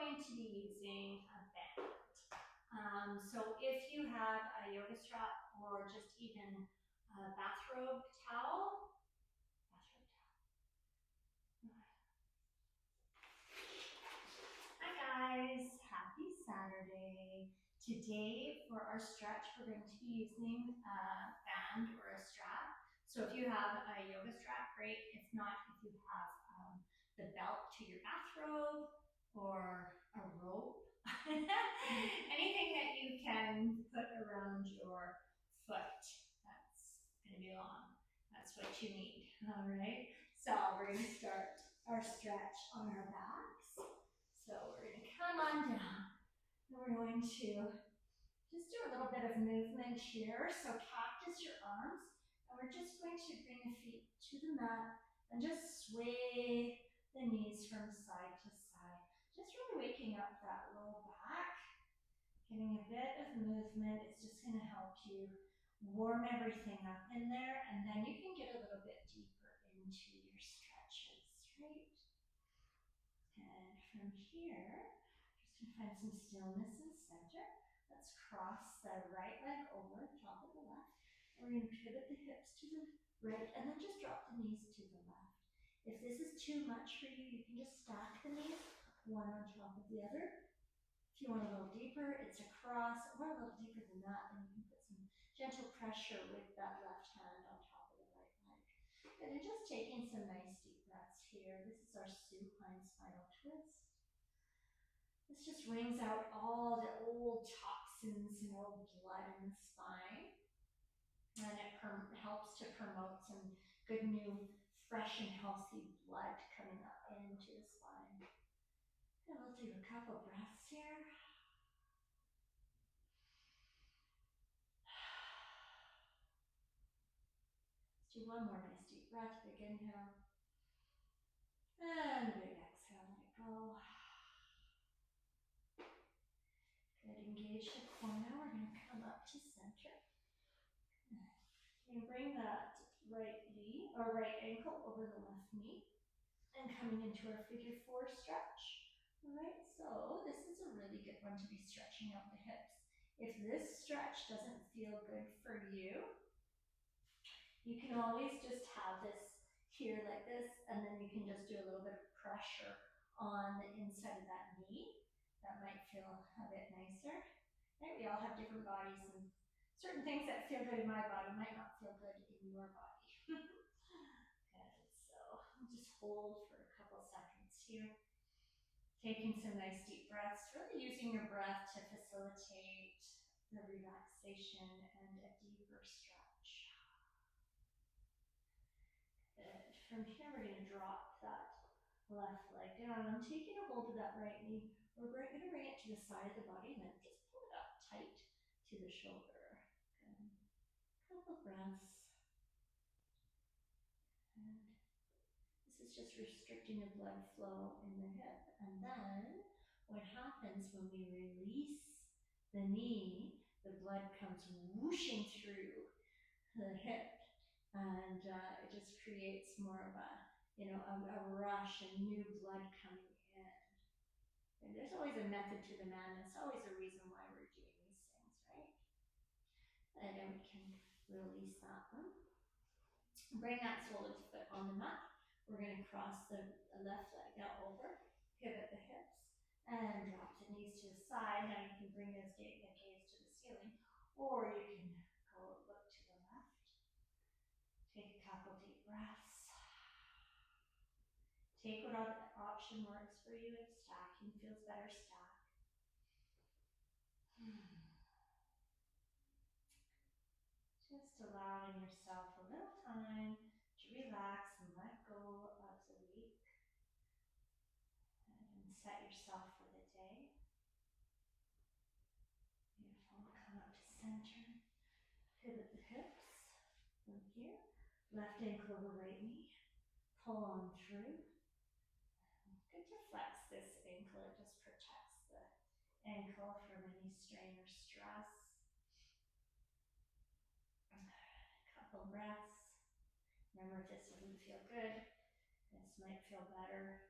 going to be using a band. So if you have a yoga strap or just even a bathrobe towel. Hi guys, happy Saturday. Today for our stretch, we're going to be using a band or a strap. So if you have a yoga strap, great. If not, if you have the belt to your bathrobe or a rope, anything that you can put around your foot that's going to be long. That's what you need, all right? So we're going to start our stretch on our backs. So we're going to come on down, and we're going to just do a little bit of movement here. So cactus your arms, and we're just going to bring the feet to the mat and just sway the knees from side to side. Just really waking up that low back, getting a bit of movement. It's just going to help you warm everything up in there, and then you can get a little bit deeper into your stretches, right? And from here, just going to find some stillness in center. Let's cross the right leg over the top of the left. And we're going to pivot the hips to the right and then just drop the knees to the left. If this is too much for you, you can just stack the knees one on top of the other. If you want a little deeper, it's a cross, or a little deeper than that, and you can put some gentle pressure with that left hand on top of the right leg. And then just taking some nice deep breaths here. This is our supine spinal twist. This just wrings out all the old toxins and old blood in the spine. And it helps to promote some good new, fresh and healthy blood coming up into the spine. And we'll do a couple breaths here. Let's do one more nice deep breath. Big inhale. And big exhale, let it go. Good, engage the core now. We're going to come up to center. You're going to bring that right knee or right ankle over the left knee and coming into our figure four stretch. All right, so this is a really good one to be stretching out the hips. If this stretch doesn't feel good for you, you can always just have this here like this, and then you can just do a little bit of pressure on the inside of that knee. That might feel a bit nicer. Right? We all have different bodies, and certain things that feel good in my body might not feel good in your body. Good, so I'll just hold for a couple seconds here. Taking some nice deep breaths, really using your breath to facilitate the relaxation and a deeper stretch. Good. From here, we're going to drop that left leg down. Taking a hold of that right knee. We're going to bring it to the side of the body, and then just pull it up tight to the shoulder. Good. Couple breaths. And this is just restricting the blood flow in the hip. And then what happens when we release the knee, the blood comes whooshing through the hip, and it just creates more of a rush and new blood coming in. And there's always a method to the madness, always a reason why we're doing these things, right? And then we can release that one. Bring that shoulder foot on the mat. We're going to cross the left leg now over, pivot the hips, and drop the knees to the side. Now you can bring the gaze to the ceiling, or you can go look to the left. Take a couple deep breaths. Take what option works for you. If stacking feels better, stack. Just allowing yourself a little time to relax and let go of the week. And set yourself for the day. Beautiful. Come up to center. Pivot the hips from here. Left ankle over right knee. Pull on through. Good to flex this ankle. It just protects the ankle from any strain or stress. A couple breaths. Remember, if this doesn't feel good, this might feel better.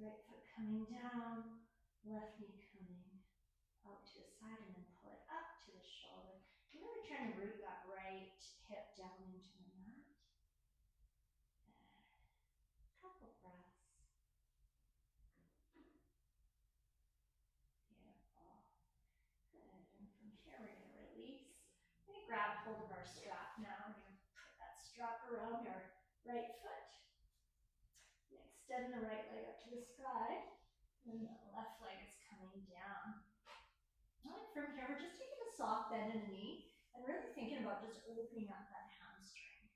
right foot coming down, left knee coming out to the side, and then pull it up to the shoulder. I'm really trying to root that right hip down into the mat. Couple breaths. Beautiful. Good. And from here, we're going to release. We're going to grab hold of our strap now. We're going to put that strap around our right foot. And extend the right leg up to the sky. And the left leg is coming down. And from here, we're just taking a soft bend in the knee and really thinking about just opening up that hamstring.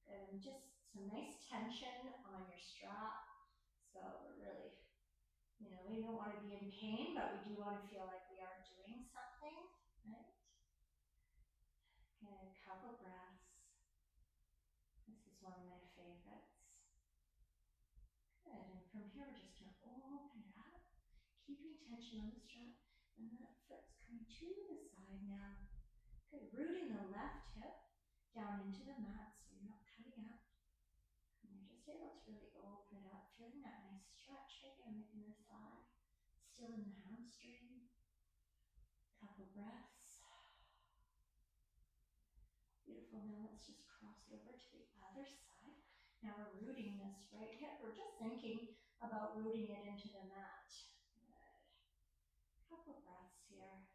Good. And just some nice tension on your strap. So we're really, we don't want to be in pain, but we do want to feel like we are doing something, right? Good. Couple breaths. This is one of my favorites. Good. And from here, we're just going to open it up, keeping tension on the strap. And that foot's coming to the side now. Good. Rooting the left hip down into the mat so you're not cutting up. And you're just able to really open it up, feeling that nice stretch right there in the inner thigh. Still in the hamstring. Couple breaths. Beautiful. Now let's just cross it over to the other side. Now we're rooting this right hip. We're just thinking about rooting it into the mat. Good. Couple breaths here.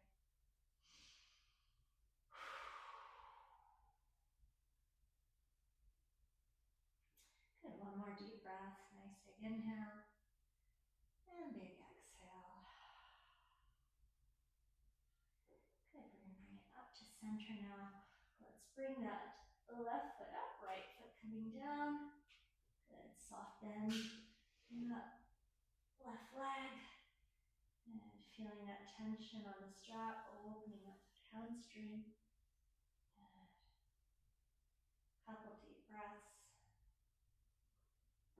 Good. One more deep breath. Nice big inhale. And big exhale. Good. We're going to bring it up to center now. Let's bring that left foot up, right foot coming down. Good. Soft bend in that left leg. And feeling that tension on the strap, opening up the hamstring. Good. Couple deep breaths.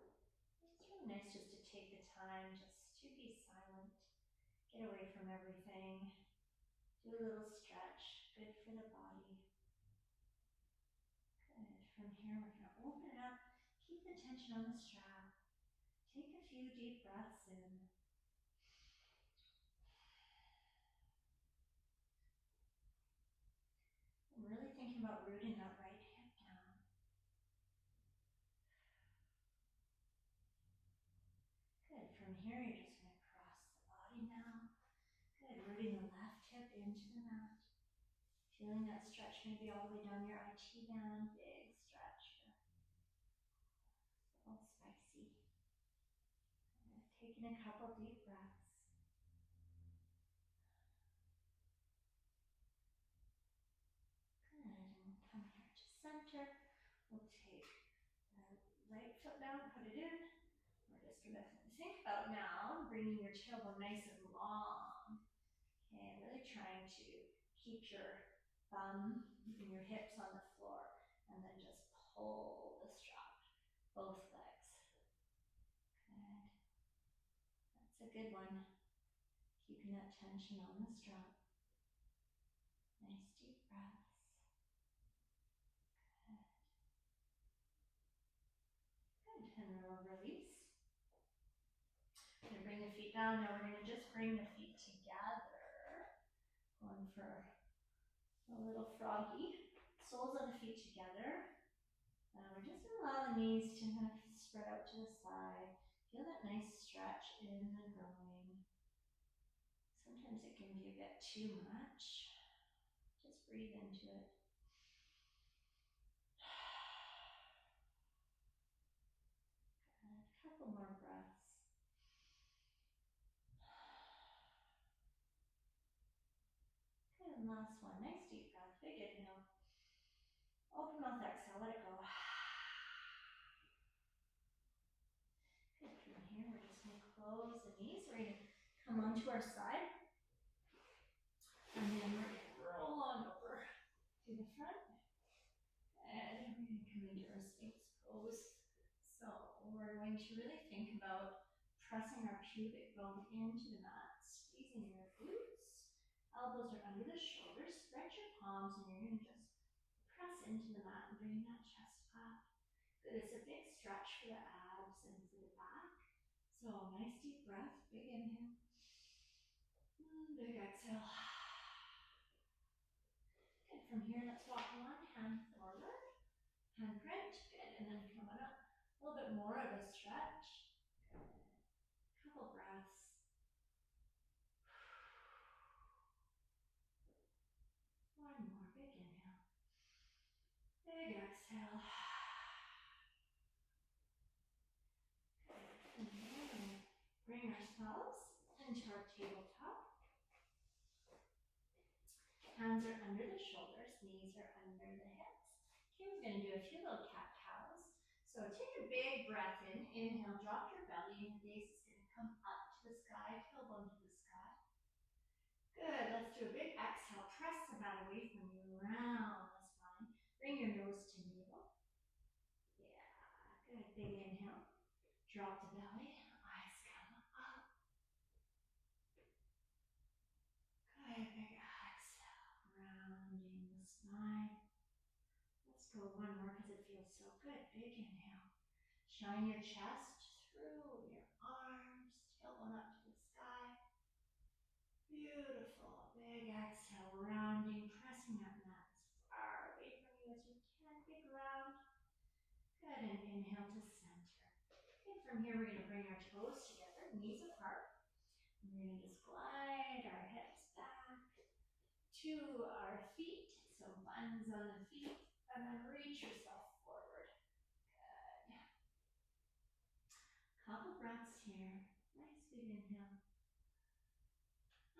It's really nice just to take the time just to be silent. Get away from everything. Do a little stretch. Good for the body. Good. From here, we're going to open it up. Keep the tension on the strap. Take a few deep breaths in. I'm really thinking about rooting that right hip down. Good. From here, you're just going to cross the body now. Good. Rooting the left hip into the mat. Feeling that stretch maybe all the way down your IT band. Big stretch here. A little spicy. Taking a couple deep breaths. Good. And come here to center. We'll take the right foot down, put it in. We're just going to think about now bringing your tailbone nice and long. Okay, and really trying to keep your bum and your hips on the floor, and then just pull the strap, both legs. Good. That's a good one. Keeping that tension on the strap. Nice deep breaths. Good. Good. And then we'll release. We're going to bring the feet down. Now we're going to just bring the feet together. Going for a little froggy. Soles of the feet together. We're just going to allow the knees to kind of spread out to the side. Feel that nice stretch in the groin. Sometimes it can be a bit too much. Just breathe into it. Good. A couple more breaths. Good. And last one. Nice deep breath. Big inhale. Open mouth exhale. Let it go. Good. From here, we're just going to close the knees. We're going to come onto our side. And then we're going to roll on over to the front. And we're going to come into our Sphinx pose. So we're going to really think about pressing our pubic bone into the mat, squeezing your glutes. Elbows are under the shoulders. Spread your palms, and you're going to just press into the mat and bring that chest up. Good. It's a big stretch for the abs and for the back. So nice deep Big inhale. Big exhale. Good. From here, let's walk one hand forward. Hand print. Good. And then come on up. A little bit more of a stretch. Good. Couple breaths. One more. Big inhale. Big exhale. And then we're going to bring ourselves into our tabletop. Hands are under the shoulders, knees are under the hips. Okay, we're going to do a few little cat-cows. So take a big breath in. Inhale, drop your belly, and your gaze is going to come up to the sky, tailbone to the sky. Good, let's do a big exhale. Press the mat away from you, around the spine. Bring your nose to navel. Yeah, good. Big inhale. Drop the belly, eyes come up. Good, big exhale, rounding the spine. Let's go one more because it feels so good. Big inhale. Shine your chest through your arms, tailbone up to the sky. Beautiful. Big exhale, rounding, pressing that mat as far away from you as you can. Big round. Good, and inhale to center. Okay, from here we're going to bring our toes together, knees apart. And we're going to just glide our hips back to our feet. So buns on the feet, and then reach yourself forward. Good. Couple breaths here. Nice big inhale.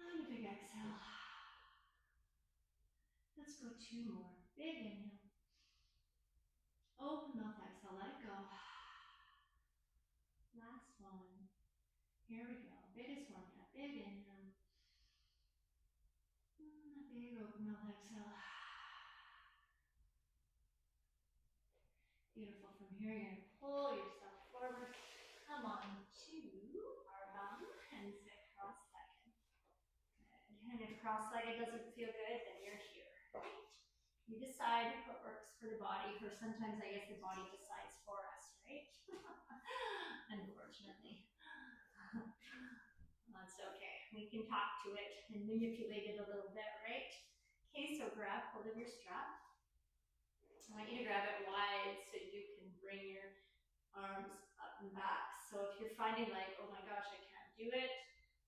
And a big exhale. Let's go two more. Big inhale. Open mouth, exhale, let it go. Last one. Here we go. Biggest one yet. Big inhale. A big open mouth, exhale. Beautiful. From here, you're going to pull yourself forward. Come on to our bum and sit cross-legged. Good. And if cross-legged doesn't feel good, then you're here. Right? You decide what works for the body, or sometimes I guess the body decides for us, right? Unfortunately. That's okay. We can talk to it and manipulate it a little bit, right? Okay, so grab hold of your strap. I want you to grab it wide so you can bring your arms up and back. So if you're finding like, oh my gosh, I can't do it,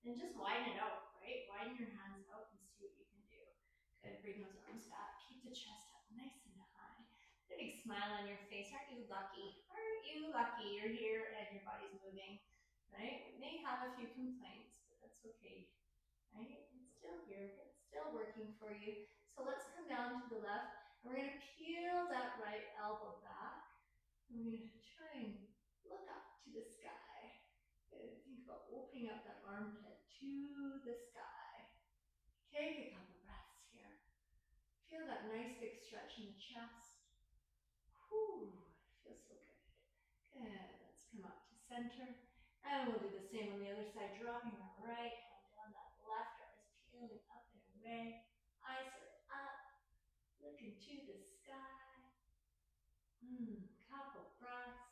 then just widen it out, right? Widen your hands out and see what you can do. Good, bring those arms back. Keep the chest up nice and high. Put a big smile on your face. Aren't you lucky? Aren't you lucky? You're here and your body's moving, right? We may have a few complaints, but that's okay, right? It's still here. It's still working for you. So let's come down to the left. And we're going to peel that right elbow back. And we're going to try and look up to the sky. Good. Think about opening up that armpit to the sky. Take a couple breaths here. Feel that nice big stretch in the chest. Whew, feels so good. Good. Let's come up to center. And we'll do the same on the other side, dropping our right hand down. That left arm is peeling up and away. Eyes are up. Looking to the sky. Couple breaths.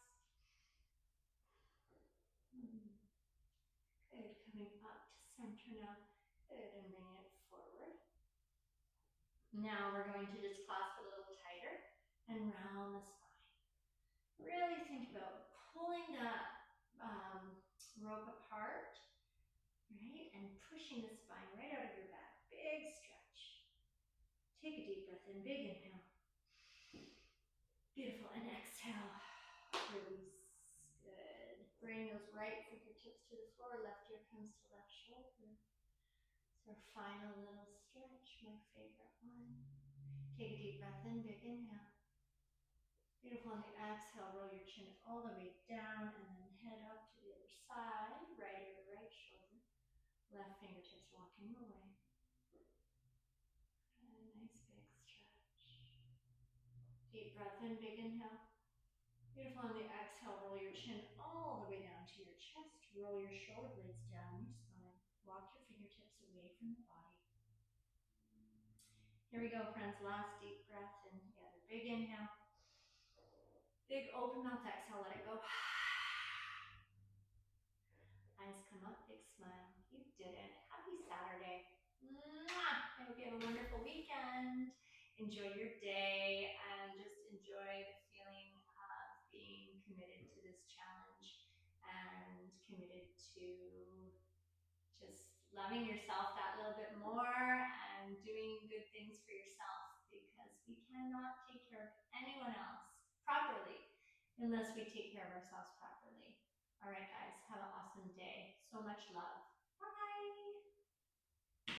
Good, coming up to center now. Good, and bringing it forward. Now we're going to just clasp a little tighter and round the spine. Really think about pulling that rope apart, right? And pushing the spine right out of your back. Big stretch. Take a deep breath in, big inhale. Beautiful, and exhale. Release. Good. Bring those right fingertips to the floor, left ear comes to left shoulder. It's our final little stretch, my favorite one. Take a deep breath in, big inhale. Beautiful, on the exhale, roll your chin all the way down and then head up to the other side, right ear to right shoulder. Left fingertips walking away. And a nice big stretch. Deep breath in, big inhale. Beautiful, on the exhale, roll your chin all the way down to your chest. Roll your shoulder blades down your spine. Walk your fingertips away from the body. Here we go, friends. Last deep breath in together. Big inhale. Big open mouth exhale. Let it go. Eyes come up. Big smile. smile. You did it. Happy Saturday. Mwah! I hope you have a wonderful weekend. Enjoy your day and just enjoy the feeling of being committed to this challenge and committed to just loving yourself that little bit more and doing good things for yourself, because we cannot take care of anyone else properly unless we take care of ourselves properly. All right, guys, have an awesome day. So much love.